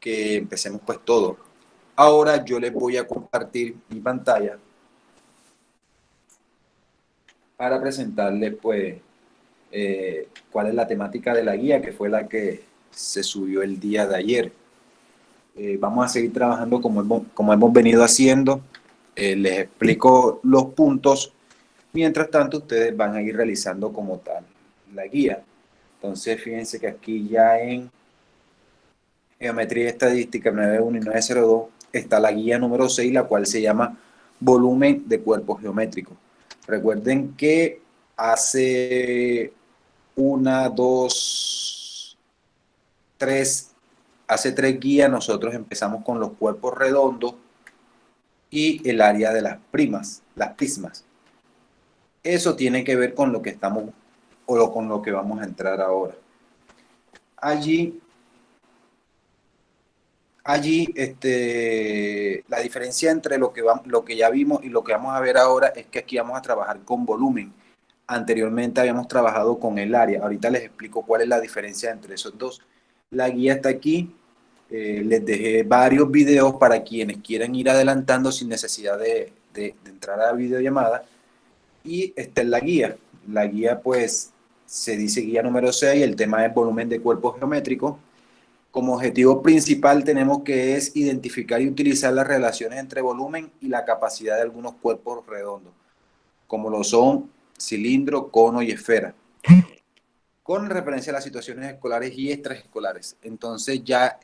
que empecemos pues todo. Ahora yo les voy a compartir mi pantalla para presentarles pues cuál es la temática de la guía, que fue la que se subió el día de ayer. Vamos a seguir trabajando como hemos venido haciendo. Les explico los puntos. Mientras tanto, ustedes van a ir realizando como tal la guía. Entonces, fíjense que aquí ya en Geometría y Estadística 91 y 902 está la guía número 6, la cual se llama Volumen de Cuerpos Geométricos. Recuerden que hace una, dos, tres, hace tres guías nosotros empezamos con los cuerpos redondos y el área de las prismas. Eso tiene que ver con lo que estamos o con lo que vamos a entrar ahora. Allí, la diferencia entre lo que ya vimos y lo que vamos a ver ahora es que aquí vamos a trabajar con volumen. Anteriormente habíamos trabajado con el área. Ahorita les explico cuál es la diferencia entre esos dos. La guía está aquí. Les dejé varios videos para quienes quieran ir adelantando sin necesidad de entrar a la videollamada. Y esta es la guía. La guía pues se dice guía número 6, el tema es volumen de cuerpos geométricos. Como objetivo principal tenemos que es identificar y utilizar las relaciones entre volumen y la capacidad de algunos cuerpos redondos, como lo son cilindro, cono y esfera, con referencia a las situaciones escolares y extraescolares. Entonces ya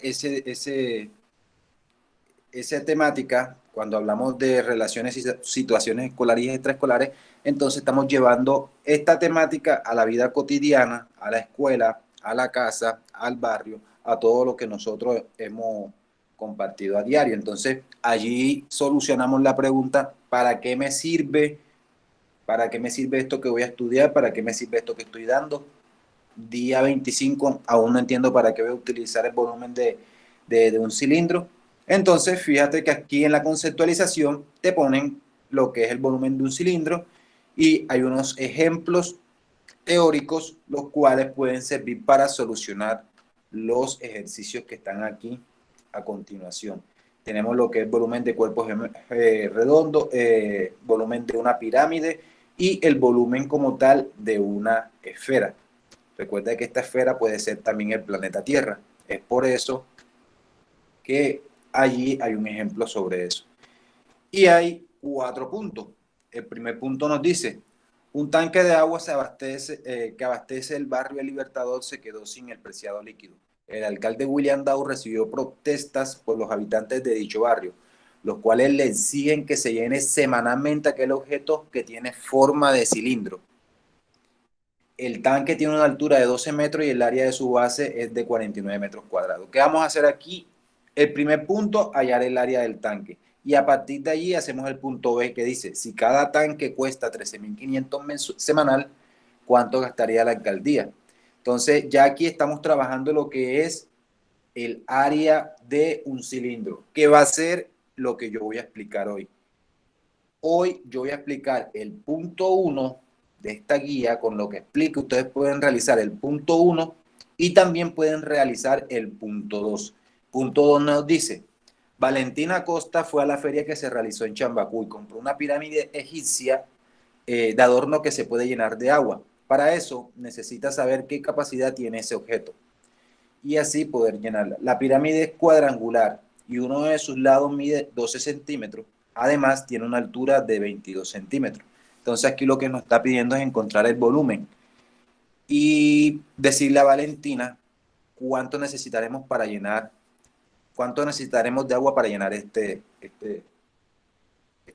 esa temática, cuando hablamos de relaciones y situaciones escolares y extraescolares, entonces estamos llevando esta temática a la vida cotidiana, a la escuela, a la casa, al barrio, a todo lo que nosotros hemos compartido a diario. Entonces, allí solucionamos la pregunta, ¿para qué me sirve? ¿Para qué me sirve esto que voy a estudiar? ¿Para qué me sirve esto que estoy dando? Día 25, aún no entiendo para qué voy a utilizar el volumen de un cilindro. Entonces, fíjate que aquí en la conceptualización te ponen lo que es el volumen de un cilindro y hay unos ejemplos teóricos los cuales pueden servir para solucionar los ejercicios que están aquí a continuación. Tenemos lo que es volumen de cuerpos redondos, volumen de una pirámide y el volumen como tal de una esfera. Recuerda que esta esfera puede ser también el planeta Tierra. Es por eso que allí hay un ejemplo sobre eso. Y hay 4 puntos. El primer punto nos dice, un tanque de agua que abastece el barrio El Libertador se quedó sin el preciado líquido. El alcalde William Dow recibió protestas por los habitantes de dicho barrio, los cuales le exigen que se llene semanalmente aquel objeto que tiene forma de cilindro. El tanque tiene una altura de 12 metros y el área de su base es de 49 metros cuadrados. ¿Qué vamos a hacer aquí? El primer punto, hallar el área del tanque. Y a partir de allí hacemos el punto B que dice, si cada tanque cuesta 13.500 semanal, ¿cuánto gastaría la alcaldía? Entonces ya aquí estamos trabajando lo que es el área de un cilindro, que va a ser lo que yo voy a explicar hoy. Hoy yo voy a explicar el punto 1 de esta guía, con lo que explico, ustedes pueden realizar el punto 1 y también pueden realizar el punto 2. Punto 2 nos dice, Valentina Costa fue a la feria que se realizó en Chambacú y compró una pirámide egipcia de adorno que se puede llenar de agua. Para eso necesita saber qué capacidad tiene ese objeto y así poder llenarla. La pirámide es cuadrangular y uno de sus lados mide 12 centímetros. Además, tiene una altura de 22 centímetros. Entonces, aquí lo que nos está pidiendo es encontrar el volumen y decirle a Valentina cuánto necesitaremos para llenar, cuánto necesitaremos de agua para llenar este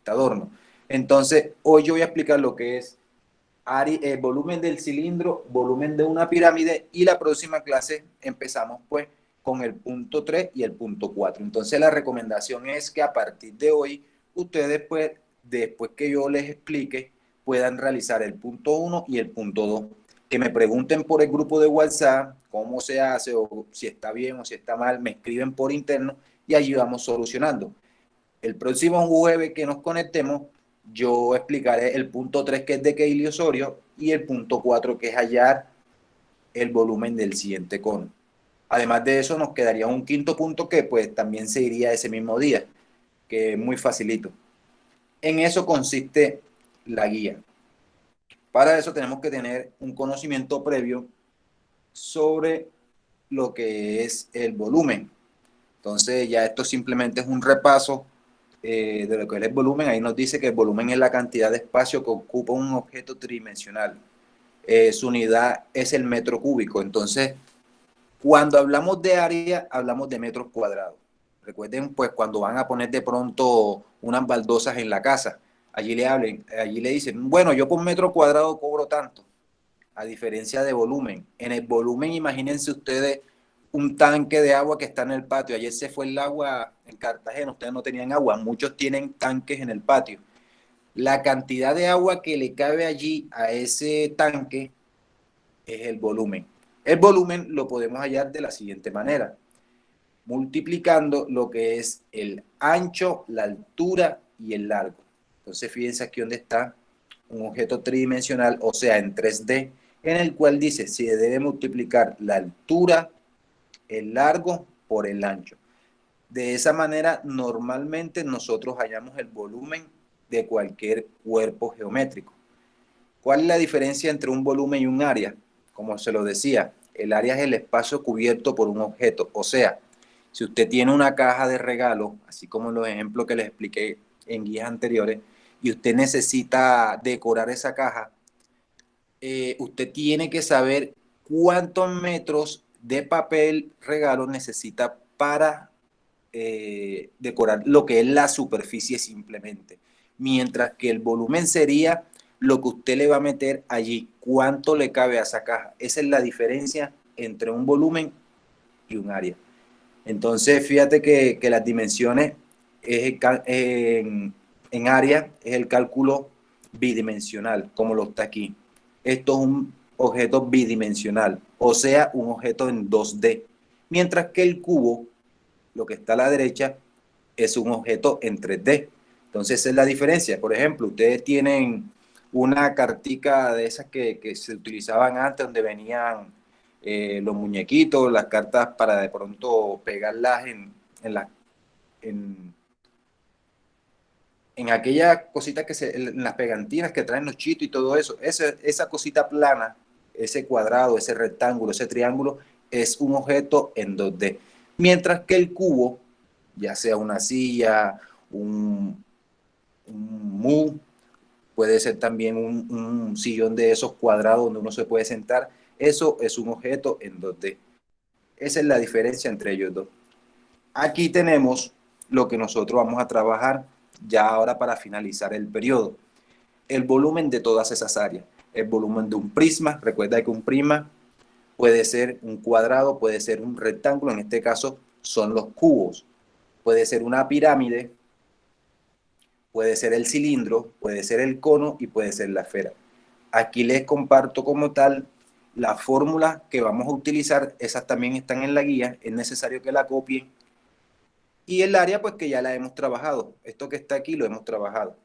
adorno. Entonces, hoy yo voy a explicar lo que es volumen del cilindro, volumen de una pirámide y la próxima clase empezamos pues con el punto 3 y el punto 4. Entonces la recomendación es que a partir de hoy ustedes pues después que yo les explique puedan realizar el punto 1 y el punto 2. Que me pregunten por el grupo de WhatsApp cómo se hace o si está bien o si está mal, me escriben por interno y allí vamos solucionando. El próximo jueves que nos conectemos, yo explicaré el punto 3 que es de Keili Osorio y el punto 4 que es hallar el volumen del siguiente cono. Además de eso, nos quedaría un quinto punto que pues también se iría ese mismo día, que es muy facilito. En eso consiste la guía. Para eso tenemos que tener un conocimiento previo sobre lo que es el volumen. Entonces ya esto simplemente es un repaso de lo que es el volumen. Ahí nos dice que el volumen es la cantidad de espacio que ocupa un objeto tridimensional. Su unidad es el metro cúbico. Entonces, cuando hablamos de área, hablamos de metros cuadrados. Recuerden, pues, cuando van a poner de pronto unas baldosas en la casa, allí le dicen, bueno, yo por metro cuadrado cobro tanto, a diferencia de volumen. En el volumen, imagínense ustedes un tanque de agua que está en el patio. Ayer se fue el agua en Cartagena, ustedes no tenían agua, muchos tienen tanques en el patio. La cantidad de agua que le cabe allí a ese tanque es el volumen. El volumen lo podemos hallar de la siguiente manera, multiplicando lo que es el ancho, la altura y el largo. Entonces, fíjense aquí donde está un objeto tridimensional, o sea, en 3D, en el cual dice si debe multiplicar la altura, el largo por el ancho. De esa manera, normalmente nosotros hallamos el volumen de cualquier cuerpo geométrico. ¿Cuál es la diferencia entre un volumen y un área? Como se lo decía, el área es el espacio cubierto por un objeto. O sea, si usted tiene una caja de regalo, así como los ejemplos que les expliqué en guías anteriores, y usted necesita decorar esa caja, usted tiene que saber cuántos metros de papel regalo necesita para decorar lo que es la superficie simplemente. Mientras que el volumen sería lo que usted le va a meter allí, cuánto le cabe a esa caja. Esa es la diferencia entre un volumen y un área. Entonces, fíjate que las dimensiones en área es el cálculo bidimensional, como lo está aquí. Esto es un objeto bidimensional, o sea, un objeto en 2D. Mientras que el cubo, lo que está a la derecha, es un objeto en 3D. Entonces, esa es la diferencia. Por ejemplo, ustedes tienen una cartica de esas que se utilizaban antes, donde venían los muñequitos, las cartas para de pronto pegarlas en, en aquellas cositas en las pegantinas que traen los chitos y todo eso. Esa cosita plana, ese cuadrado, ese rectángulo, ese triángulo, es un objeto en 2D. Mientras que el cubo, ya sea una silla, un mu, puede ser también un sillón de esos cuadrados donde uno se puede sentar, eso es un objeto en 2D. Esa es la diferencia entre ellos dos. Aquí tenemos lo que nosotros vamos a trabajar ya ahora para finalizar el periodo. El volumen de todas esas áreas. El volumen de un prisma. Recuerda que un prisma puede ser un cuadrado, puede ser un rectángulo. En este caso son los cubos. Puede ser una pirámide, puede ser el cilindro, puede ser el cono y puede ser la esfera. Aquí les comparto como tal la fórmula que vamos a utilizar. Esas también están en la guía. Es necesario que la copien. Y el área, pues que ya la hemos trabajado. Esto que está aquí lo hemos trabajado.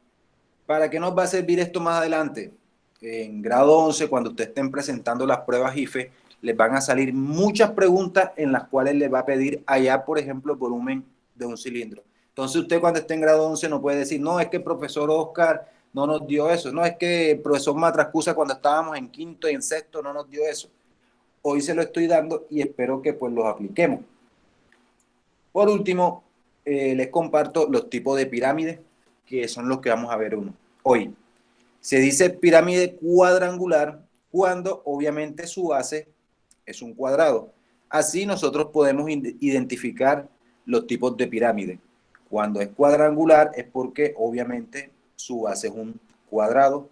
¿Para qué nos va a servir esto más adelante? En grado 11, cuando ustedes estén presentando las pruebas IFE, les van a salir muchas preguntas en las cuales les va a pedir allá, por ejemplo, el volumen de un cilindro. Entonces usted cuando esté en grado 11 no puede decir, no, es que el profesor Oscar no nos dio eso. No, es que el profesor Matrascusa cuando estábamos en quinto y en sexto no nos dio eso. Hoy se lo estoy dando y espero que pues los apliquemos. Por último, les comparto los tipos de pirámides, que son los que vamos a ver hoy. Se dice pirámide cuadrangular cuando obviamente su base es un cuadrado. Así nosotros podemos identificar los tipos de pirámide. Cuando es cuadrangular es porque obviamente su base es un cuadrado.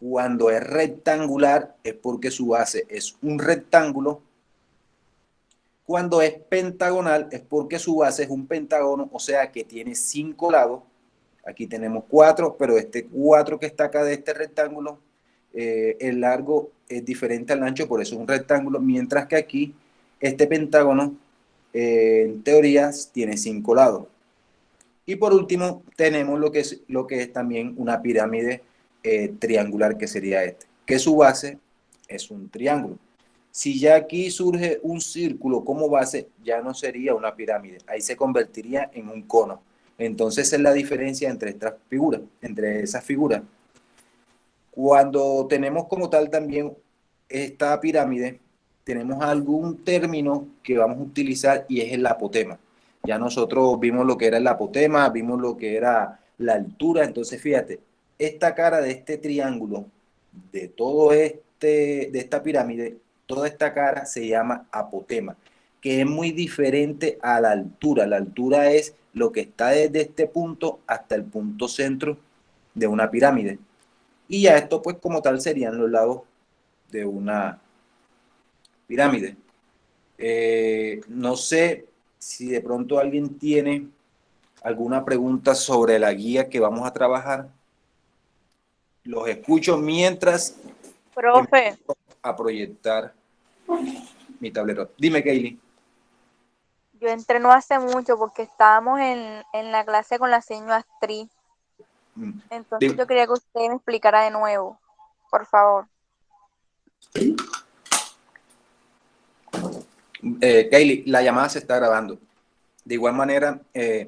Cuando es rectangular es porque su base es un rectángulo. Cuando es pentagonal es porque su base es un pentágono, o sea que tiene 5 lados. Aquí tenemos 4, pero este 4 que está acá de este rectángulo, el largo es diferente al ancho, por eso es un rectángulo, mientras que aquí este pentágono, en teoría, tiene 5 lados. Y por último, tenemos lo que es también una pirámide triangular, que sería este, que su base es un triángulo. Si ya aquí surge un círculo como base, ya no sería una pirámide, ahí se convertiría en un cono. Entonces esa es la diferencia entre estas figuras, entre esas figuras. Cuando tenemos como tal también esta pirámide, tenemos algún término que vamos a utilizar y es el apotema. Ya nosotros vimos lo que era el apotema, vimos lo que era la altura, entonces fíjate, esta cara de este triángulo, de todo de esta pirámide, toda esta cara se llama apotema, que es muy diferente a la altura. La altura es lo que está desde este punto hasta el punto centro de una pirámide. Y ya esto pues como tal serían los lados de una pirámide. No sé si de pronto alguien tiene alguna pregunta sobre la guía que vamos a trabajar. Los escucho mientras Profe, empiezo a proyectar mi tablero. Dime, Kaylee. yo entré no hace mucho porque estábamos en la clase con la señora Astrid. Entonces yo quería que usted me explicara de nuevo, por favor. Kaylee, la llamada se está grabando. De igual manera, les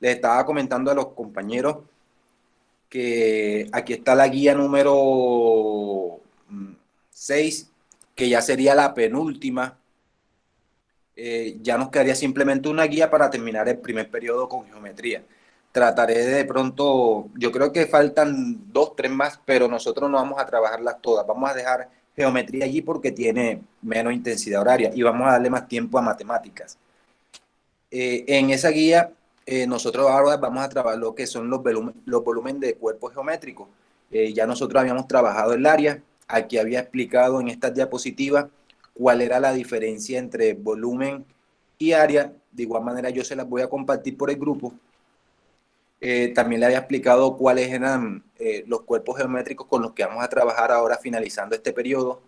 estaba comentando a los compañeros que aquí está la guía número 6, que ya sería la penúltima. Ya nos quedaría simplemente una guía para terminar el primer periodo con geometría. Trataré de pronto, yo creo que faltan 2, 3 más, pero nosotros no vamos a trabajarlas todas. Vamos a dejar geometría allí porque tiene menos intensidad horaria y vamos a darle más tiempo a matemáticas. En esa guía, nosotros ahora vamos a trabajar lo que son los volúmenes de cuerpos geométricos. Ya nosotros habíamos trabajado el área, aquí había explicado en estas diapositivas cuál era la diferencia entre volumen y área. De igual manera yo se las voy a compartir por el grupo. También le había explicado cuáles eran los cuerpos geométricos con los que vamos a trabajar ahora finalizando este periodo,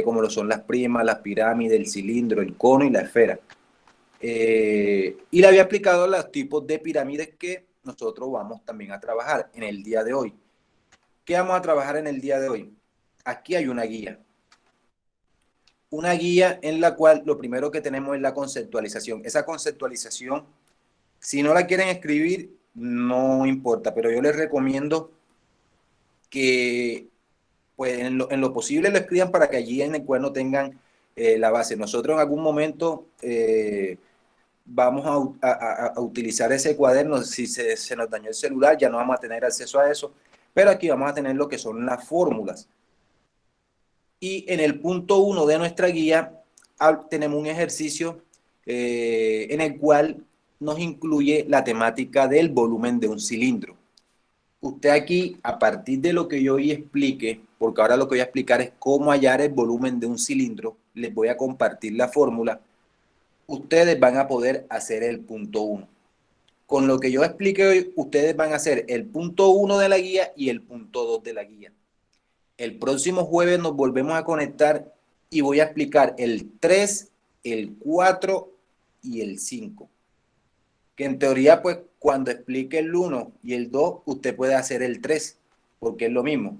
como lo son las primas, las pirámides, el cilindro, el cono y la esfera. Y le había explicado los tipos de pirámides que nosotros vamos también a trabajar en el día de hoy. ¿Qué vamos a trabajar en el día de hoy? Aquí hay una guía. Una guía en la cual lo primero que tenemos es la conceptualización. Esa conceptualización, si no la quieren escribir, no importa, pero yo les recomiendo que pues en lo posible lo escriban para que allí en el cuaderno tengan la base. Nosotros en algún momento vamos a utilizar ese cuaderno. Si se nos dañó el celular, ya no vamos a tener acceso a eso, pero aquí vamos a tener lo que son las fórmulas. Y en el punto 1 de nuestra guía tenemos un ejercicio en el cual nos incluye la temática del volumen de un cilindro. Usted aquí, a partir de lo que yo hoy explique, porque ahora lo que voy a explicar es cómo hallar el volumen de un cilindro, les voy a compartir la fórmula. Ustedes van a poder hacer el punto 1. Con lo que yo explique hoy, ustedes van a hacer el punto 1 de la guía y el punto 2 de la guía. El próximo jueves nos volvemos a conectar y voy a explicar el 3, el 4 y el 5. Que en teoría, pues, cuando explique el 1 y el 2, usted puede hacer el 3, porque es lo mismo.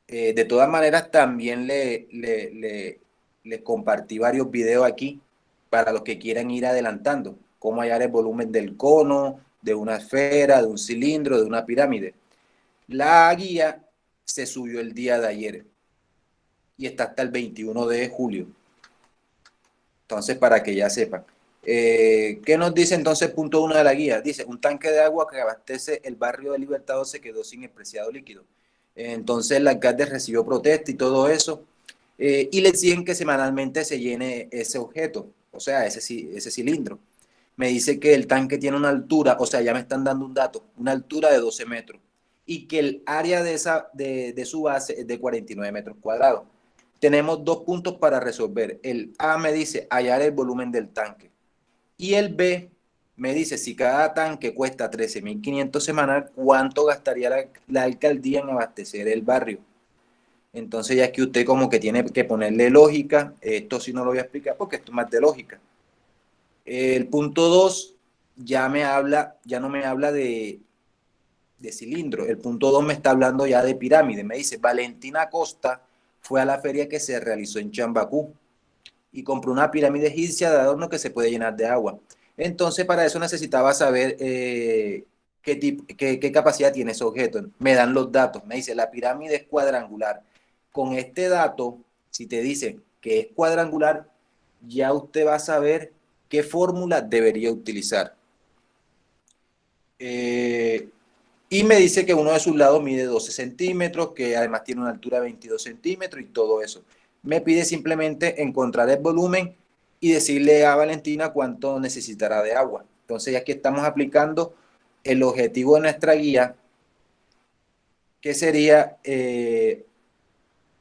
De todas maneras, también le compartí varios videos aquí para los que quieran ir adelantando. Cómo hallar el volumen del cono, de una esfera, de un cilindro, de una pirámide. La guía se subió el día de ayer y está hasta el 21 de julio. Entonces, para que ya sepan. ¿Qué nos dice entonces el punto 1 de la guía? Dice, un tanque de agua que abastece el barrio de Libertador se quedó sin el preciado líquido. Entonces, el alcalde recibió protesta y todo eso. Y le exigen que semanalmente se llene ese objeto, o sea, ese cilindro. Me dice que el tanque tiene una altura, o sea, ya me están dando un dato, una altura de 12 metros. Y que el área de su base es de 49 metros cuadrados. Tenemos dos puntos para resolver. El A me dice hallar el volumen del tanque. Y el B me dice si cada tanque cuesta 13.500 semanal, ¿cuánto gastaría la alcaldía en abastecer el barrio? Entonces ya es que usted como que tiene que ponerle lógica. Esto sí no lo voy a explicar porque esto es más de lógica. El punto 2 ya no me habla de cilindro. El punto 2 me está hablando ya de pirámide. Me dice Valentina Costa fue a la feria que se realizó en Chambacú y compró una pirámide egipcia de adorno que se puede llenar de agua. Entonces, para eso necesitaba saber qué capacidad tiene ese objeto. Me dan los datos. Me dice, la pirámide es cuadrangular. Con este dato, si te dice que es cuadrangular, ya usted va a saber qué fórmula debería utilizar. Y me dice que uno de sus lados mide 12 centímetros, que además tiene una altura de 22 centímetros y todo eso. Me pide simplemente encontrar el volumen y decirle a Valentina cuánto necesitará de agua. Entonces, ya aquí estamos aplicando el objetivo de nuestra guía, que sería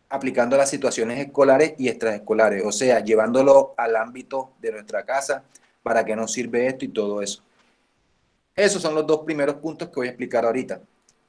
aplicando las situaciones escolares y extraescolares, o sea, llevándolo al ámbito de nuestra casa, para qué nos sirve esto y todo eso. Esos son los dos primeros puntos que voy a explicar ahorita.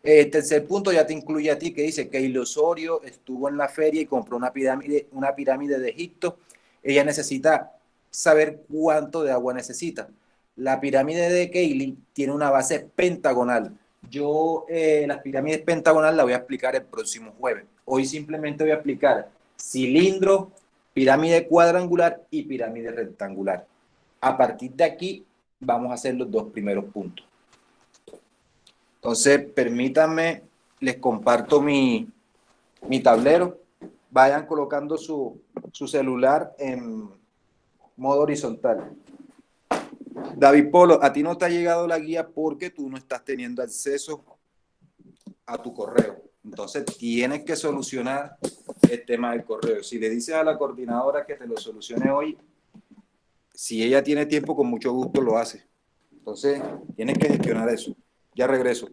El tercer punto ya te incluye a ti, que dice que Keila Osorio estuvo en la feria y compró una pirámide de Egipto. Ella necesita saber cuánto de agua necesita. La pirámide de Keila tiene una base pentagonal. Yo las pirámides pentagonales las voy a explicar el próximo jueves. Hoy simplemente voy a explicar cilindro, pirámide cuadrangular y pirámide rectangular. A partir de aquí vamos a hacer los dos primeros puntos. Entonces, permítanme, les comparto mi tablero. Vayan colocando su celular en modo horizontal. David Polo, a ti no te ha llegado la guía porque tú no estás teniendo acceso a tu correo. Entonces, tienes que solucionar el tema del correo. Si le dices a la coordinadora que te lo solucione hoy, si ella tiene tiempo, con mucho gusto lo hace. Entonces, tienes que gestionar eso. Ya regreso.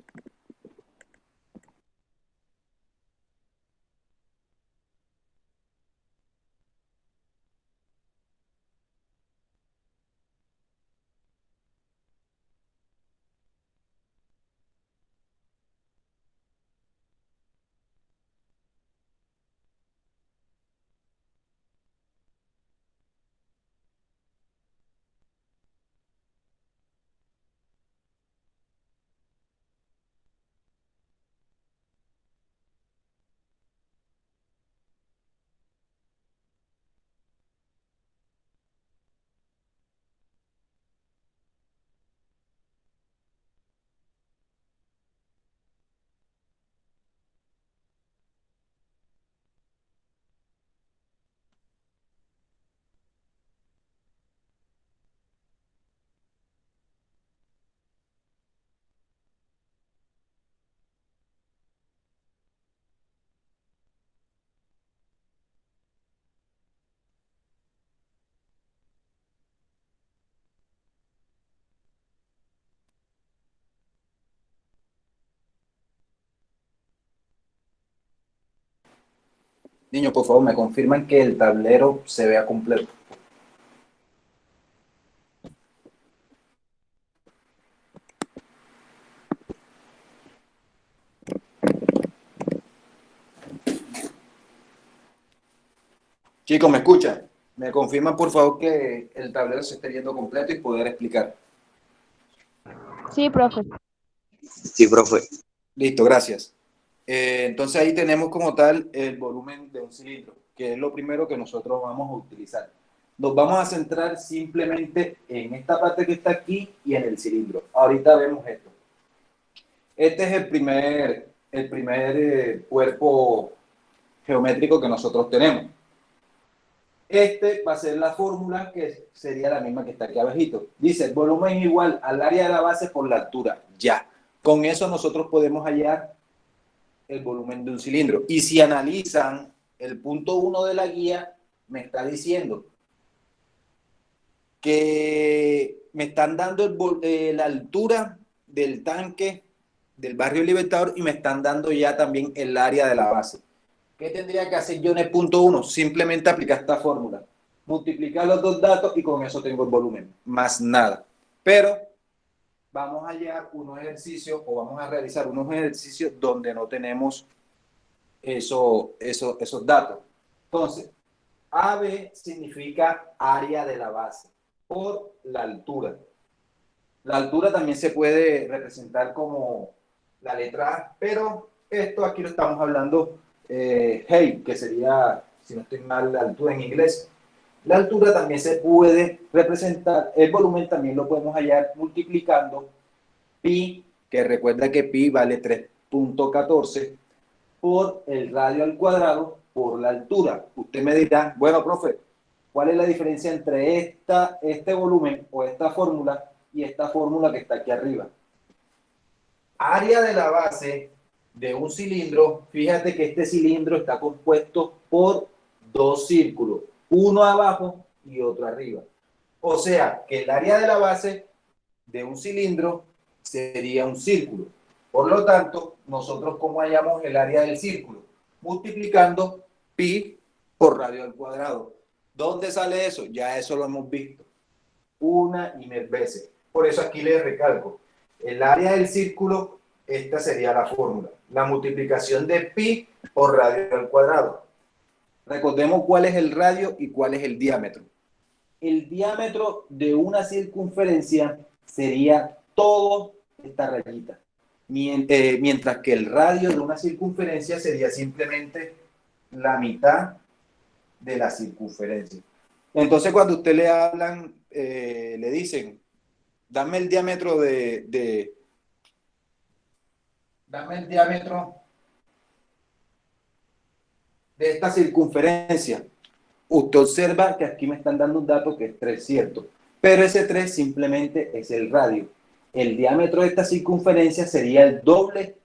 Niño, por favor, me confirman que el tablero se vea completo. Chicos, ¿me escuchan? Me confirman, por favor, que el tablero se esté viendo completo y poder explicar. Sí, profe. Sí, profe. Listo, gracias. Entonces ahí tenemos como tal el volumen de un cilindro, que es lo primero que nosotros vamos a utilizar. Nos vamos a centrar simplemente en esta parte que está aquí y en el cilindro. Ahorita vemos esto. Este es el primer cuerpo geométrico que nosotros tenemos. Este va a ser la fórmula que sería la misma que está aquí abajito. Dice, el volumen es igual al área de la base por la altura. Ya. Con eso nosotros podemos hallar el volumen de un cilindro. Y si analizan el punto 1 de la guía, me está diciendo que me están dando la altura del tanque del barrio Libertador y me están dando ya también el área de la base. ¿Qué tendría que hacer yo en el punto 1? Simplemente aplicar esta fórmula. Multiplicar los dos datos y con eso tengo el volumen. Más nada. Pero vamos a hallar unos ejercicios o vamos a realizar unos ejercicios donde no tenemos esos datos. Entonces, AB significa área de la base por la altura. La altura también se puede representar como la letra A, pero esto aquí lo estamos hablando height, que sería, si no estoy mal, la altura en inglés. La altura también se puede representar, el volumen también lo podemos hallar multiplicando pi, que recuerda que pi vale 3.14, por el radio al cuadrado por la altura. Usted me dirá, bueno, profe, ¿cuál es la diferencia entre este volumen o esta fórmula y esta fórmula que está aquí arriba? Área de la base de un cilindro, fíjate que este cilindro está compuesto por dos círculos, uno abajo y otro arriba. O sea, que el área de la base de un cilindro sería un círculo. Por lo tanto, nosotros ¿cómo hallamos el área del círculo? Multiplicando pi por radio al cuadrado. ¿Dónde sale eso? Ya eso lo hemos visto una y mil veces. Por eso aquí les recalco. El área del círculo, esta sería la fórmula. La multiplicación de pi por radio al cuadrado. Recordemos cuál es el radio y cuál es el diámetro. El diámetro de una circunferencia sería toda esta rayita. Mientras que el radio de una circunferencia sería simplemente la mitad de la circunferencia. Entonces, cuando usted le hablan, le dicen, dame el diámetro dame el diámetro de esta circunferencia. Usted observa que aquí me están dando un dato que es 3, ¿cierto? Pero ese 3 simplemente es el radio. El diámetro de esta circunferencia sería el doble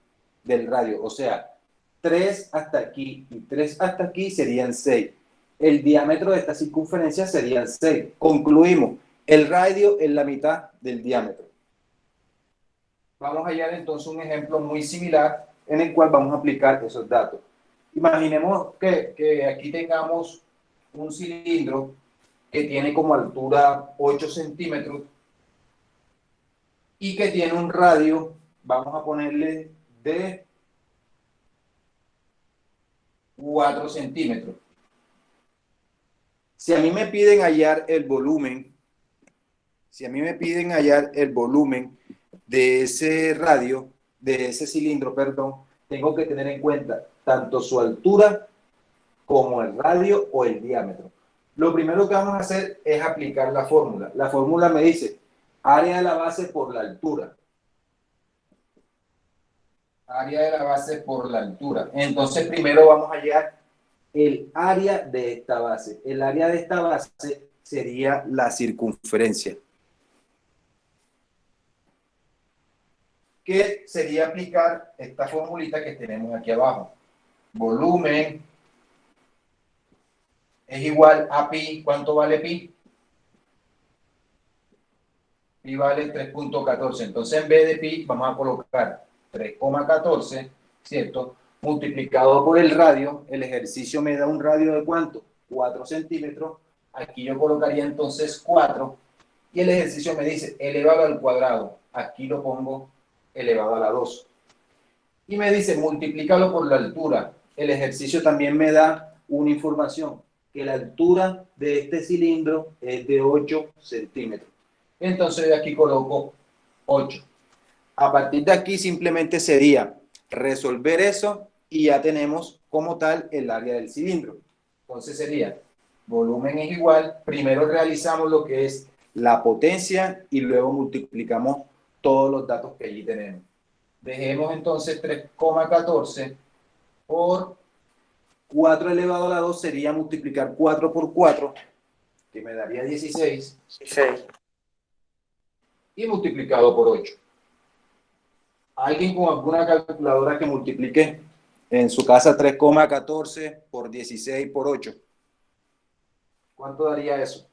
del radio. O sea, 3 hasta aquí y 3 hasta aquí serían 6. El diámetro de esta circunferencia serían 6. Concluimos. El radio es la mitad del diámetro. Vamos a hallar entonces un ejemplo muy similar en el cual vamos a aplicar esos datos. Imaginemos que aquí tengamos un cilindro que tiene como altura 8 centímetros y que tiene un radio, vamos a ponerle de 4 centímetros. Si a mí me piden hallar el volumen, de ese radio, de ese cilindro, perdón, tengo que tener en cuenta tanto su altura como el radio o el diámetro. Lo primero que vamos a hacer es aplicar la fórmula. La fórmula me dice área de la base por la altura. Área de la base por la altura. Entonces primero vamos a hallar el área de esta base. El área de esta base sería la circunferencia. ¿Qué sería aplicar esta formulita que tenemos aquí abajo? Volumen es igual a pi. ¿Cuánto vale pi? Pi vale 3.14. Entonces, en vez de pi, vamos a colocar 3,14, ¿cierto? Multiplicado por el radio. El ejercicio me da un radio de ¿cuánto? 4 centímetros. Aquí yo colocaría entonces 4. Y el ejercicio me dice elevado al cuadrado. Aquí lo pongo elevado a la 2. Y me dice multiplícalo por la altura. El ejercicio también me da una información, que la altura de este cilindro es de 8 centímetros. Entonces de aquí coloco 8. A partir de aquí simplemente sería resolver eso y ya tenemos como tal el área del cilindro. Entonces sería volumen es igual, primero realizamos lo que es la potencia y luego multiplicamos todos los datos que allí tenemos. Dejemos entonces 3,14 por 4 elevado a la 2 sería multiplicar 4 por 4, que me daría 16. Y multiplicado por 8. ¿Alguien con alguna calculadora que multiplique en su casa 3,14 por 16 por 8? ¿Cuánto daría eso?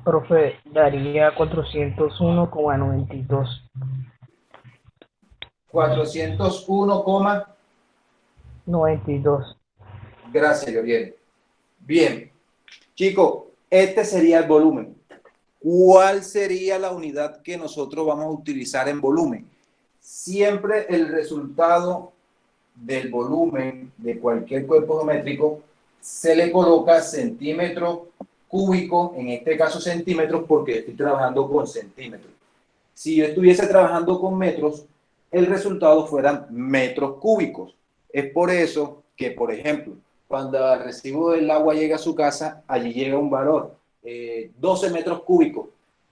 Profe, daría 401,92. 401,92. Gracias, Gabriel. Bien. Chicos, este sería el volumen. ¿Cuál sería la unidad que nosotros vamos a utilizar en volumen? Siempre el resultado del volumen de cualquier cuerpo geométrico se le coloca centímetro cúbicos, en este caso centímetros, porque estoy trabajando con centímetros. Si yo estuviese trabajando con metros, el resultado fueran metros cúbicos. Es por eso que, por ejemplo, cuando el recibo del agua llega a su casa, allí llega un valor, 12 metros cúbicos.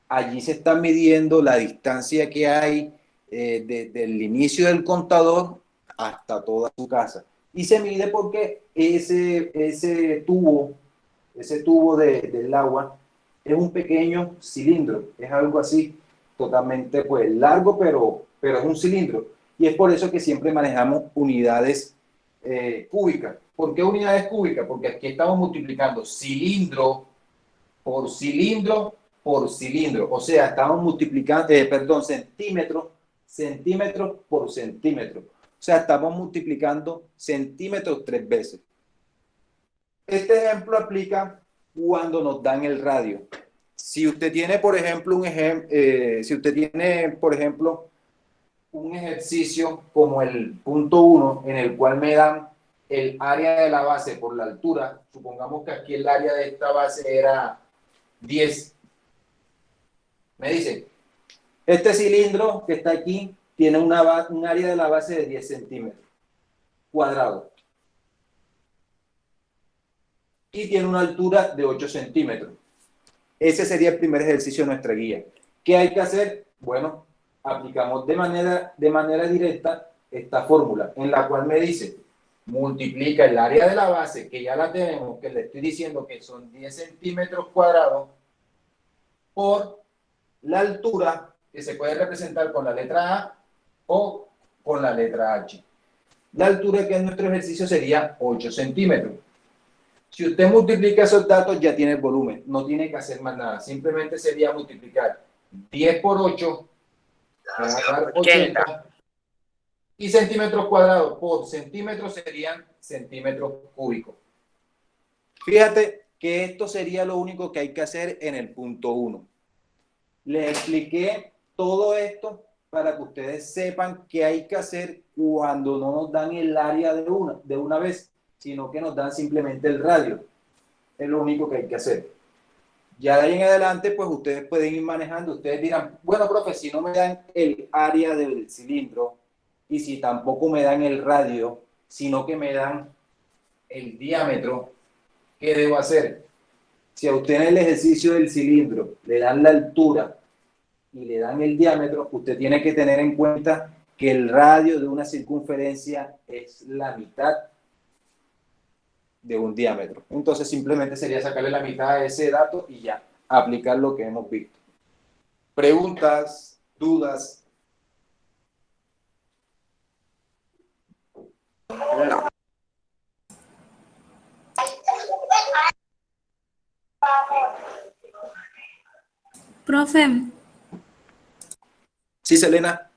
Allí se está midiendo la distancia que hay desde el inicio del contador hasta toda su casa. Y se mide porque ese tubo del agua es un pequeño cilindro, es algo así totalmente pues largo, pero es un cilindro. Y es por eso que siempre manejamos unidades cúbicas. ¿Por qué unidades cúbicas? Porque aquí estamos multiplicando cilindro por cilindro por cilindro. O sea, estamos multiplicando, centímetros por centímetro. O sea, estamos multiplicando centímetros 3 veces. Este ejemplo aplica cuando nos dan el radio. Si usted tiene, por ejemplo, un ejercicio como el punto 1, en el cual me dan el área de la base por la altura, supongamos que aquí el área de esta base era 10. Me dice, este cilindro que está aquí tiene un área de la base de 10 centímetros cuadrados y tiene una altura de 8 centímetros. Ese sería el primer ejercicio de nuestra guía. ¿Qué hay que hacer? Bueno, aplicamos de manera directa esta fórmula, en la cual me dice, multiplica el área de la base, que ya la tenemos, que le estoy diciendo que son 10 centímetros cuadrados, por la altura, que se puede representar con la letra A o con la letra H. La altura que en nuestro ejercicio sería 8 centímetros. Si usted multiplica esos datos, ya tiene el volumen. No tiene que hacer más nada. Simplemente sería multiplicar 10 por 8, va a dar 80. Y centímetros cuadrados por centímetros serían centímetros cúbicos. Fíjate que esto sería lo único que hay que hacer en el punto 1. Les expliqué todo esto para que ustedes sepan qué hay que hacer cuando no nos dan el área de una vez, sino que nos dan simplemente el radio. Es lo único que hay que hacer. Ya de ahí en adelante, pues ustedes pueden ir manejando. Ustedes dirán, bueno, profe, si no me dan el área del cilindro y si tampoco me dan el radio, sino que me dan el diámetro, ¿qué debo hacer? Si a usted en el ejercicio del cilindro le dan la altura y le dan el diámetro, usted tiene que tener en cuenta que el radio de una circunferencia es la mitad de un diámetro. Entonces simplemente sería sacarle la mitad de ese dato y ya, aplicar lo que hemos visto. ¿Preguntas? ¿Dudas? No. Profe, Sí, Selena.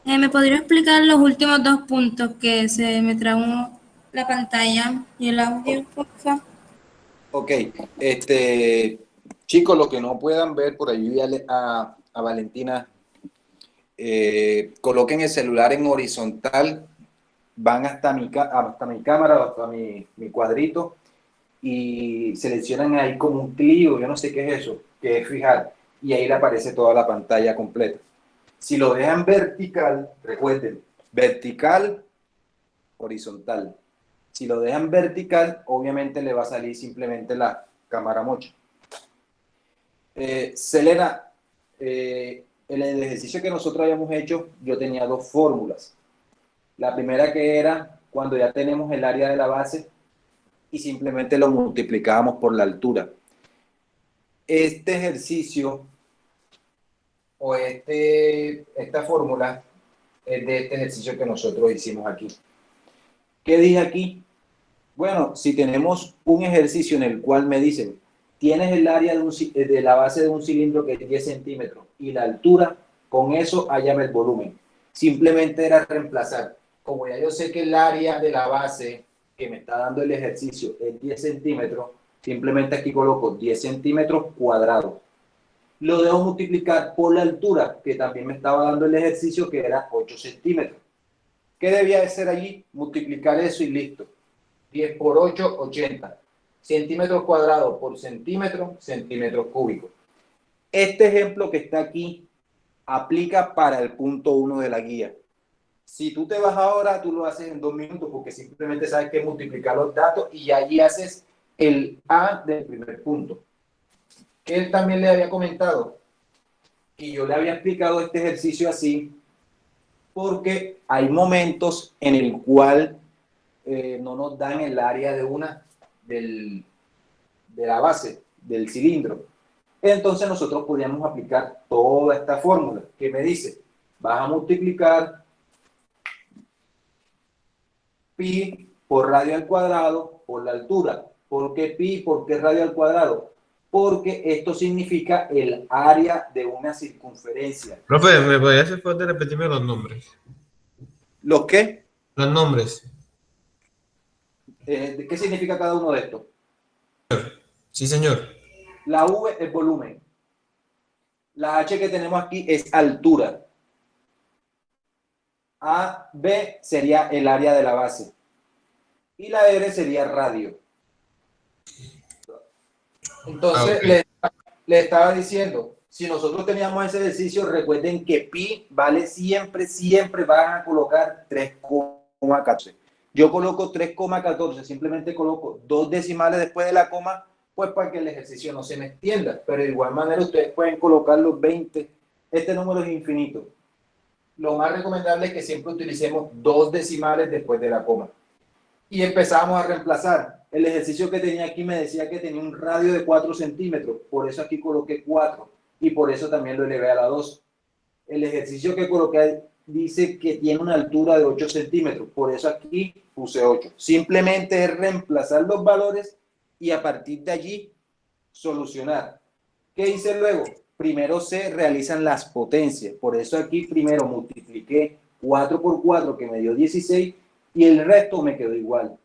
¿me podría explicar los últimos dos puntos que se me trabó la pantalla y el audio, por favor? Ok, chicos, los que no puedan ver, por ahí a Valentina, coloquen el celular en horizontal, van hasta mi cámara, hasta mi cuadrito, y seleccionan ahí como un clic, yo no sé qué es eso, que es fijar, y ahí le aparece toda la pantalla completa. Si lo dejan vertical, recuerden, vertical, horizontal. Si lo dejan vertical, obviamente le va a salir simplemente la cámara mocha. Selena, en el ejercicio que nosotros habíamos hecho, yo tenía dos fórmulas. La primera que era cuando ya tenemos el área de la base y simplemente lo multiplicábamos por la altura. Este ejercicio o esta fórmula es de este ejercicio que nosotros hicimos aquí. ¿Qué dije aquí? Bueno, si tenemos un ejercicio en el cual me dicen, tienes el área de la base de un cilindro que es 10 centímetros y la altura, con eso hállame el volumen. Simplemente era reemplazar. Como ya yo sé que el área de la base que me está dando el ejercicio es 10 centímetros, simplemente aquí coloco 10 centímetros cuadrados. Lo dejo multiplicar por la altura que también me estaba dando el ejercicio, que era 8 centímetros. ¿Qué debía de ser allí? Multiplicar eso y listo. 10 por 8, 80. centímetros cuadrados por centímetro, centímetros cúbicos. Este ejemplo que está aquí aplica para el punto 1 de la guía. Si tú te vas ahora, tú lo haces en 2 minutos porque simplemente sabes que multiplicar los datos y allí haces el A del primer punto. Que él también le había comentado y yo le había explicado este ejercicio así porque hay momentos en el cual no nos dan el área de la base del cilindro. Entonces nosotros podríamos aplicar toda esta fórmula que me dice, vas a multiplicar pi por radio al cuadrado por la altura. ¿Por qué pi? ¿Por qué radio al cuadrado? Porque esto significa el área de una circunferencia. Profe, ¿me podría hacer favor de repetirme los nombres? ¿Los qué? Los nombres. ¿Qué significa cada uno de estos? Sí, señor. La V es volumen. La H que tenemos aquí es altura. A, B sería el área de la base. Y la R sería radio. Entonces, Okay. le estaba diciendo, si nosotros teníamos ese ejercicio, recuerden que pi vale siempre van a colocar 3,14. Yo coloco 3,14, simplemente coloco 2 decimales después de la coma, pues para que el ejercicio no se me extienda. Pero de igual manera ustedes pueden colocar los 20. Este número es infinito. Lo más recomendable es que siempre utilicemos 2 decimales después de la coma. Y empezamos a reemplazar. El ejercicio que tenía aquí me decía que tenía un radio de 4 centímetros, por eso aquí coloqué 4 y por eso también lo elevé a la 2. El ejercicio que coloqué dice que tiene una altura de 8 centímetros, por eso aquí puse 8. Simplemente es reemplazar los valores y a partir de allí solucionar. ¿Qué hice luego? Primero se realizan las potencias, por eso aquí primero multipliqué 4 por 4 que me dio 16 y el resto me quedó igual.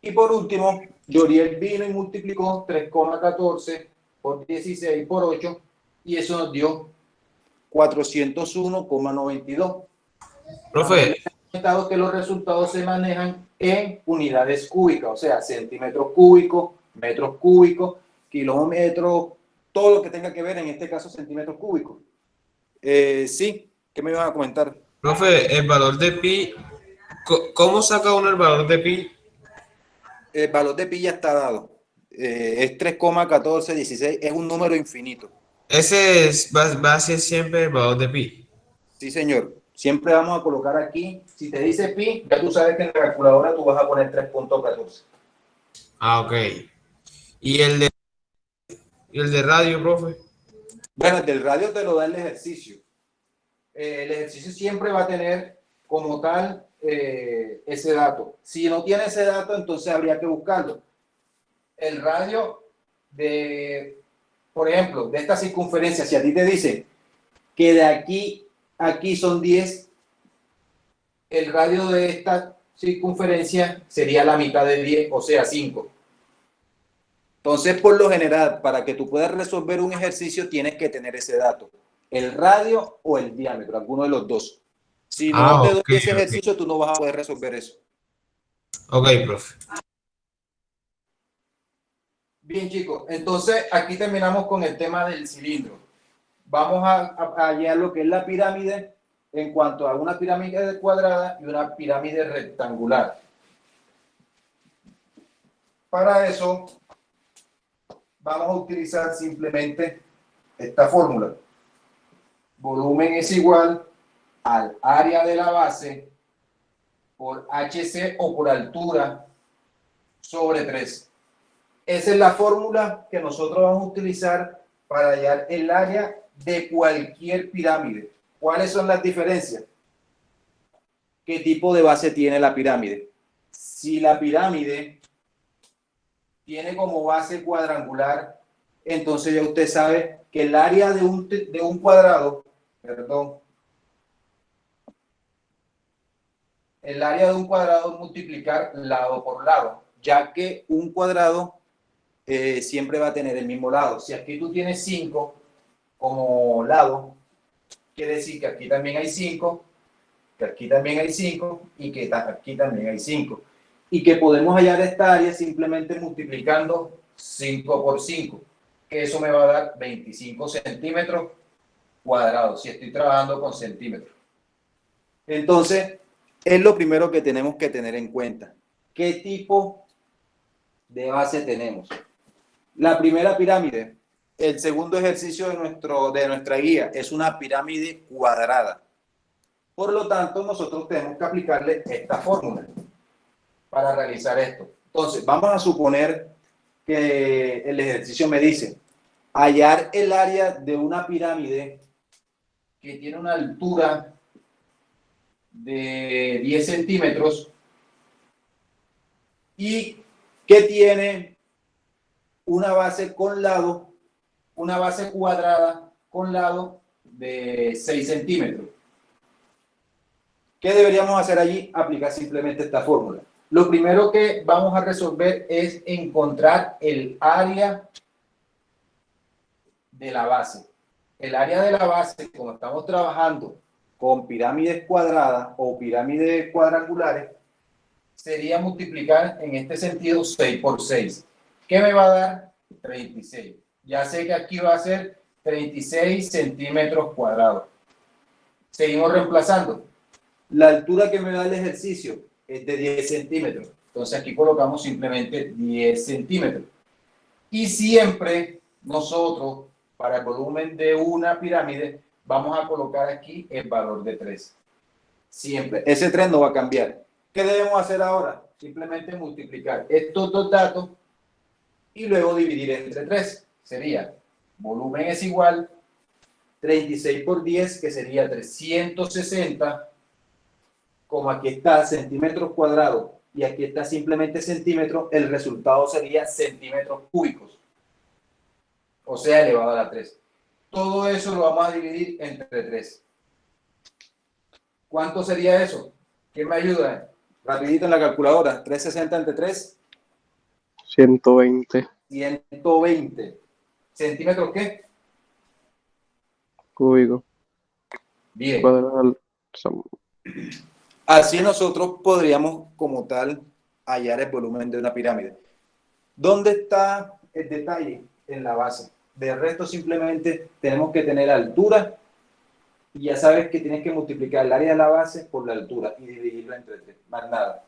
Y por último, Yoriel vino y multiplicó 3,14 por 16 por 8 y eso nos dio 401,92. Profe. Comentado que los resultados se manejan en unidades cúbicas, o sea, centímetros cúbicos, metros cúbicos, kilómetros, todo lo que tenga que ver, en este caso, centímetros cúbicos. Sí, ¿qué me iban a comentar? Profe, el valor de pi, ¿cómo saca uno el valor de pi? El valor de pi ya está dado. Es 3,1416, es un número infinito. Ese va a ser siempre el valor de pi. Sí, señor. Siempre vamos a colocar aquí, si te dice pi, ya tú sabes que en la calculadora tú vas a poner 3,14. Ah, ok. ¿Y el de radio, profe? Bueno, el del radio te lo da el ejercicio. El ejercicio siempre va a tener como tal ese dato. Si no tiene ese dato, entonces habría que buscarlo. El radio por ejemplo, de esta circunferencia, si a ti te dicen que de aquí a aquí son 10, el radio de esta circunferencia sería la mitad de 10, o sea, 5. Entonces, por lo general, para que tú puedas resolver un ejercicio, tienes que tener ese dato. El radio o el diámetro, alguno de los dos. Si no te doy ese ejercicio, tú no vas a poder resolver eso. Ok, profe. Bien, chicos. Entonces, aquí terminamos con el tema del cilindro. Vamos a hallar lo que es la pirámide en cuanto a una pirámide cuadrada y una pirámide rectangular. Para eso, vamos a utilizar simplemente esta fórmula. Volumen es igual al área de la base por HC o por altura sobre 3. Esa es la fórmula que nosotros vamos a utilizar para hallar el área de cualquier pirámide. ¿Cuáles son las diferencias? ¿Qué tipo de base tiene la pirámide? Si la pirámide tiene como base cuadrangular, entonces ya usted sabe que el área de un cuadrado, el área de un cuadrado es multiplicar lado por lado, ya que un cuadrado siempre va a tener el mismo lado. Si aquí tú tienes 5 como lado, quiere decir que aquí también hay 5, que aquí también hay 5 y que aquí también hay 5. y que podemos hallar esta área simplemente multiplicando 5 por 5, que eso me va a dar 25 centímetros cuadrados, si estoy trabajando con centímetros. Entonces, es lo primero que tenemos que tener en cuenta. ¿Qué tipo de base tenemos? La primera pirámide, el segundo ejercicio de nuestra guía, es una pirámide cuadrada. Por lo tanto, nosotros tenemos que aplicarle esta fórmula para realizar esto. Entonces, vamos a suponer que el ejercicio me dice hallar el área de una pirámide que tiene una altura de 10 centímetros y que tiene una base cuadrada con lado de 6 centímetros. ¿Qué deberíamos hacer allí? Aplicar simplemente esta fórmula. Lo primero que vamos a resolver es encontrar el área de la base. El área de la base, como estamos trabajando con pirámides cuadradas o pirámides cuadrangulares, sería multiplicar en este sentido 6 por 6. ¿Qué me va a dar? 36. Ya sé que aquí va a ser 36 centímetros cuadrados. Seguimos reemplazando. La altura que me da el ejercicio es de 10 centímetros. Entonces aquí colocamos simplemente 10 centímetros. Y siempre nosotros, para el volumen de una pirámide, vamos a colocar aquí el valor de 3. Siempre. Ese 3 no va a cambiar. ¿Qué debemos hacer ahora? Simplemente multiplicar estos dos datos y luego dividir entre 3. Sería, volumen es igual 36 por 10, que sería 360, como aquí está centímetros cuadrados y aquí está simplemente centímetros, el resultado sería centímetros cúbicos, o sea, elevado a la 3. Todo eso lo vamos a dividir entre 3. ¿Cuánto sería eso? ¿Quién me ayuda? Rapidito en la calculadora. 360 entre 3. 120 120. ¿Centímetros qué? cúbicos. Bien. Cuadrado. Así nosotros podríamos, como tal, hallar el volumen de una pirámide. ¿Dónde está el detalle? En la base. De resto, simplemente tenemos que tener altura y ya sabes que tienes que multiplicar el área de la base por la altura y dividirla entre 3. Más nada.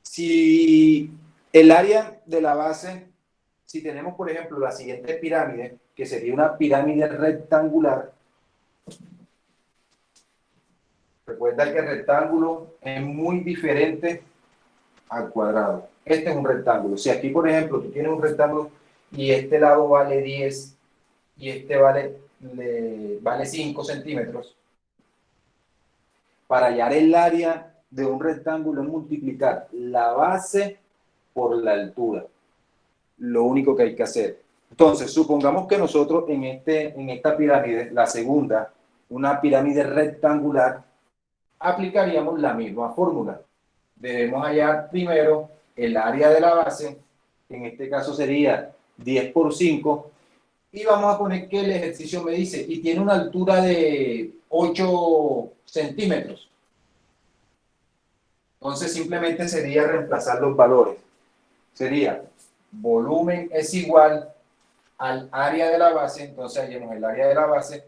Si el área de la base, si tenemos, por ejemplo, la siguiente pirámide, que sería una pirámide rectangular, recuerda que el rectángulo es muy diferente al cuadrado. Este es un rectángulo. Si aquí, por ejemplo, tú tienes un rectángulo y este lado vale 10 y este vale 5 centímetros, para hallar el área de un rectángulo es multiplicar la base por la altura. Lo único que hay que hacer. Entonces, supongamos que nosotros en esta pirámide, la segunda, una pirámide rectangular, aplicaríamos la misma fórmula. Debemos hallar primero el área de la base, que en este caso sería 10 por 5, y vamos a poner que el ejercicio me dice, y tiene una altura de 8 centímetros. Entonces simplemente sería reemplazar los valores. Sería, volumen es igual al área de la base, entonces hallemos el área de la base,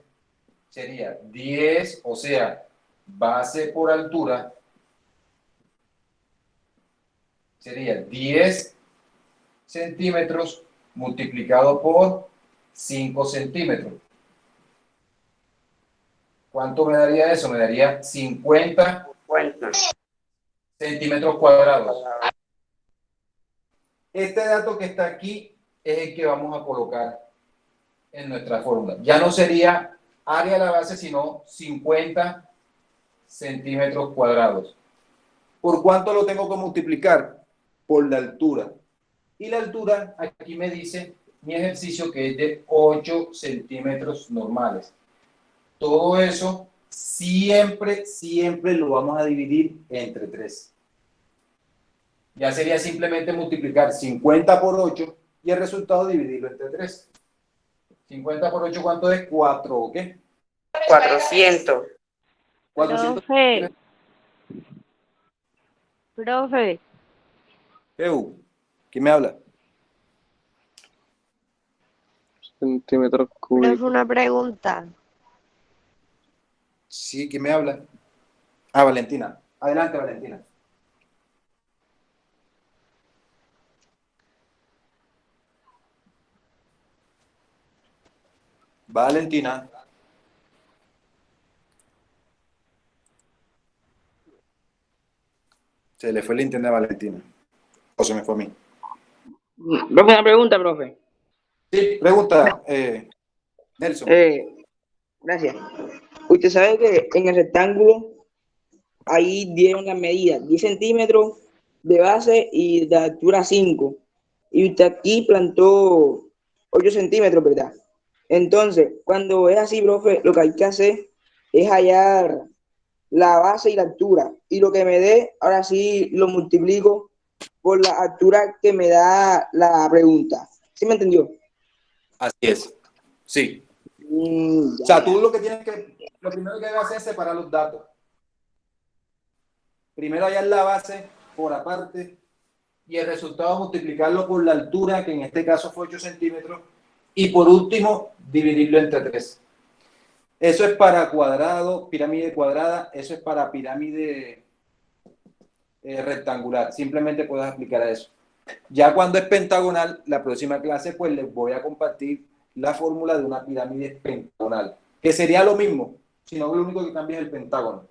sería 10, o sea, base por altura, sería 10 centímetros multiplicado por 5 centímetros. ¿Cuánto me daría eso? Me daría 50 centímetros cuadrados. Este dato que está aquí es el que vamos a colocar en nuestra fórmula. Ya no sería área de la base, sino 50 centímetros cuadrados. ¿Por cuánto lo tengo que multiplicar? Por la altura. Y la altura, aquí me dice mi ejercicio que es de 8 centímetros normales. Todo eso siempre lo vamos a dividir entre 3. Ya sería simplemente multiplicar 50 por 8 y el resultado dividirlo entre 3. 50 por 8, ¿cuánto es? 4, ¿o qué? 400. 400. Profe, ¿Quién me habla? Centímetros profe, cúbicos. una pregunta. Sí, ¿quién me habla? Ah, Valentina. Adelante, Valentina. Valentina. Se le fue el internet a Valentina. O se me fue a mí. Profe, una pregunta, profe. Sí, pregunta, Nelson. Gracias. Usted sabe que en el rectángulo ahí dieron las medidas, 10 centímetros de base y de altura 5. Y usted aquí plantó 8 centímetros, ¿verdad? Entonces, cuando es así, profe, lo que hay que hacer es hallar la base y la altura. Y lo que me dé, ahora sí lo multiplico por la altura que me da la pregunta. ¿Sí me entendió? Así es. Sí. O Ya, sea, ya. tú lo primero que debes hacer es separar los datos. Primero hallar la base por aparte y el resultado multiplicarlo por la altura, que en este caso fue 8 centímetros, y por último dividirlo entre 3. Eso es para cuadrado, pirámide cuadrada, eso es para pirámide rectangular. Simplemente puedes aplicar a eso. Ya cuando es pentagonal, la próxima clase pues les voy a compartir la fórmula de una pirámide pentagonal, que sería lo mismo, sino que lo único que cambia es el pentágono.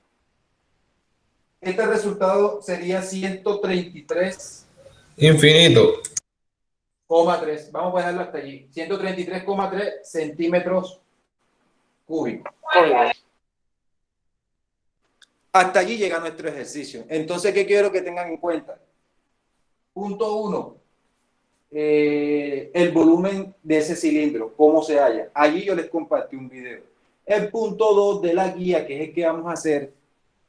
Este resultado sería 133,3. Infinito. Vamos a dejarlo hasta allí. 133,3 centímetros cúbicos. Hasta allí llega nuestro ejercicio. Entonces, ¿qué quiero que tengan en cuenta? Punto 1. El volumen de ese cilindro, cómo se halla. Allí yo les compartí un video. El punto 2 de la guía, que es el que vamos a hacer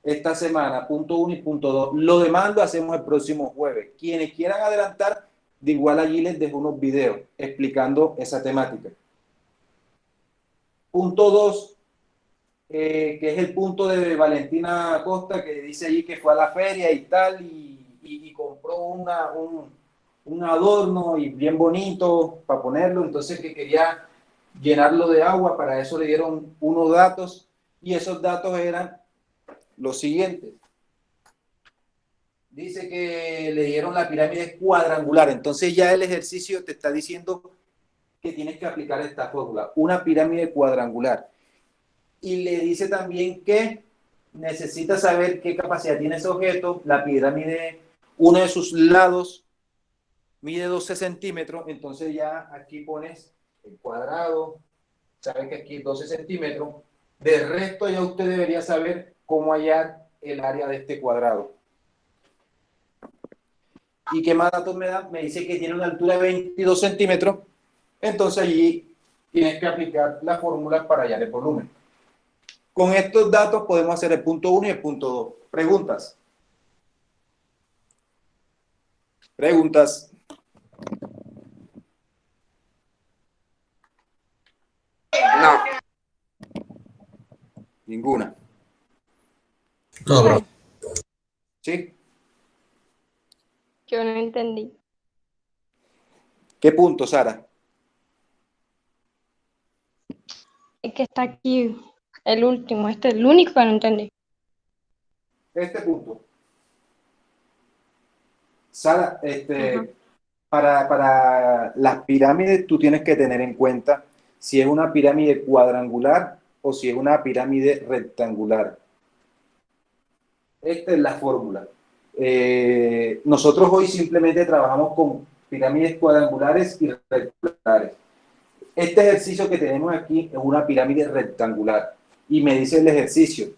esta semana, punto 1 y punto 2. Lo demás lo hacemos el próximo jueves. Quienes quieran adelantar, de igual allí les dejo unos videos explicando esa temática. Punto 2, que es el punto de Valentina Acosta, que dice allí que fue a la feria y tal, y compró un adorno y bien bonito para ponerlo, entonces que quería llenarlo de agua, para eso le dieron unos datos, y esos datos eran los siguientes. Dice que le dieron la pirámide cuadrangular, entonces ya el ejercicio te está diciendo que tienes que aplicar esta fórmula, una pirámide cuadrangular. Y le dice también que necesita saber qué capacidad tiene ese objeto. La pirámide, uno de sus lados mide 12 centímetros, entonces ya aquí pones el cuadrado, sabes que aquí 12 centímetros. De resto ya usted debería saber cómo hallar el área de este cuadrado. ¿Y qué más datos me da? Me dice que tiene una altura de 22 centímetros, entonces allí tienes que aplicar la fórmula para hallar el volumen. Con estos datos podemos hacer el punto 1 y el punto 2. ¿Preguntas? ¿Preguntas? No. Ninguna. No, bro. ¿Sí? Yo no entendí. ¿Qué punto, Sara? Es que está aquí el último, este es el único que no entendí. Este punto. Sara, Ajá. para las pirámides tú tienes que tener en cuenta si es una pirámide cuadrangular o si es una pirámide rectangular. Esta es la fórmula. Nosotros hoy simplemente trabajamos con pirámides cuadrangulares y rectangulares. Este ejercicio que tenemos aquí es una pirámide rectangular. Y me dice el ejercicio,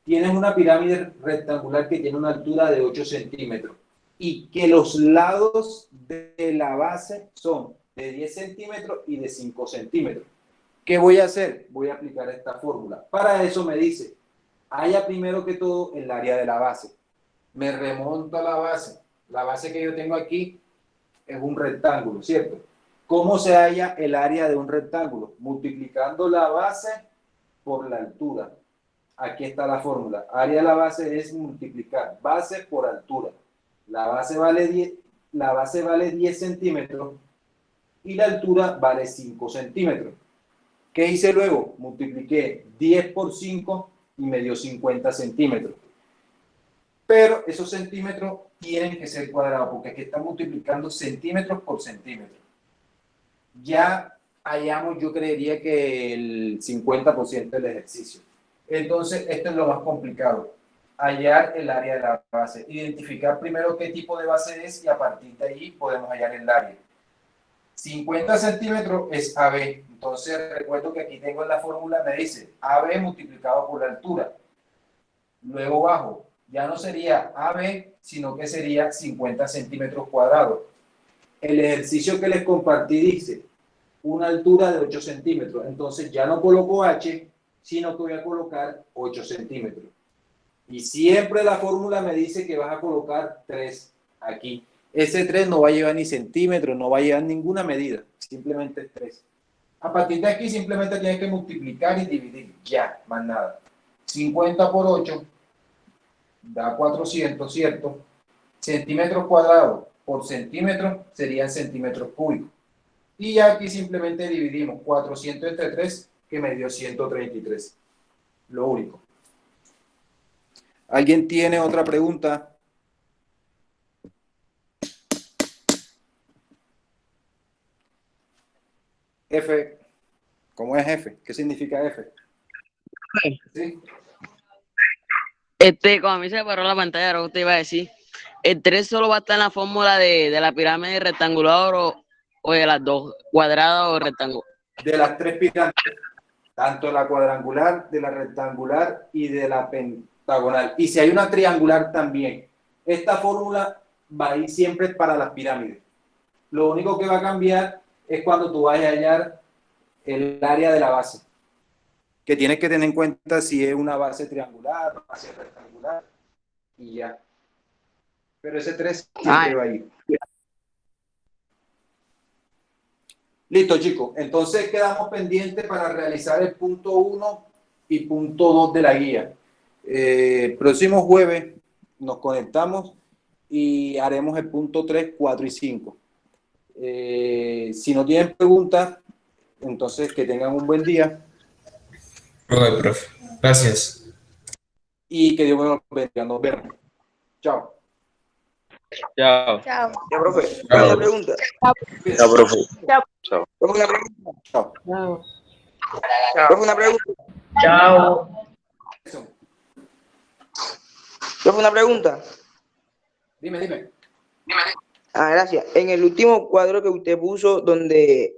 tienes una pirámide rectangular que tiene una altura de 8 centímetros y que los lados de la base son de 10 centímetros y de 5 centímetros. ¿Qué voy a hacer? Voy a aplicar esta fórmula. Para eso me dice, haya primero que todo el área de la base. Me remonto a la base. La base que yo tengo aquí es un rectángulo, ¿cierto? ¿Cómo se halla el área de un rectángulo? Multiplicando la base por la altura. aquí está la fórmula. Área de la base es multiplicar base por altura. La base vale 10 centímetros y la altura vale 5 centímetros. ¿Qué hice luego? Multipliqué 10 por 5 y me dio 50 centímetros. Pero esos centímetros tienen que ser cuadrados, porque aquí están multiplicando centímetros por centímetros. Ya hallamos, yo creería que el 50% del ejercicio. Entonces, esto es lo más complicado. Hallar el área de la base. Identificar primero qué tipo de base es y a partir de ahí podemos hallar el área. 50 centímetros es AB. Entonces, recuerdo que aquí tengo en la fórmula, me dice AB multiplicado por la altura. Luego bajo. Ya no sería AB, sino que sería 50 centímetros cuadrados. El ejercicio que les compartí dice una altura de 8 centímetros. Entonces, ya no coloco H, sino que voy a colocar 8 centímetros. Y siempre la fórmula me dice que vas a colocar 3 aquí. Ese 3 no va a llevar ni centímetros, no va a llevar ninguna medida, simplemente es 3. A partir de aquí simplemente tienes que multiplicar y dividir, ya, más nada. 50 por 8 da 400, ¿cierto? Centímetros cuadrados por centímetro serían centímetros cúbicos. Y ya aquí simplemente dividimos 400 entre 3, que me dio 133. Lo único. ¿Alguien tiene otra pregunta? F, ¿cómo es F? ¿Qué significa F? ¿Sí? Como a mí se me paró la pantalla, ahora usted iba a decir, ¿el 3 solo va a estar en la fórmula de la pirámide rectangular o de las dos, cuadrada o rectangular? De las 3 pirámides, tanto la cuadrangular, de la rectangular y de la pentagonal. Y si hay una triangular también. Esta fórmula va a ir siempre para las pirámides. Lo único que va a cambiar es cuando tú vayas a hallar el área de la base, que tienes que tener en cuenta si es una base triangular, base rectangular, y ya. Pero ese 3 siempre va a ir. Listo, chicos. Entonces quedamos pendientes para realizar el punto 1 y punto 2 de la guía. Próximo jueves nos conectamos y haremos el punto 3, 4 y 5. Si no tienen preguntas, entonces que tengan un buen día. Ok, profe. Gracias. Y que Dios me los bendiga. Nos vemos. Chao. Chao. Chao. Ya, profe, Chao. una pregunta. Ya, profe. Profe, una pregunta. Chao. Profe, una pregunta. Chao. Profe, una pregunta. Dime. Ah, gracias. En el último cuadro que usted puso, donde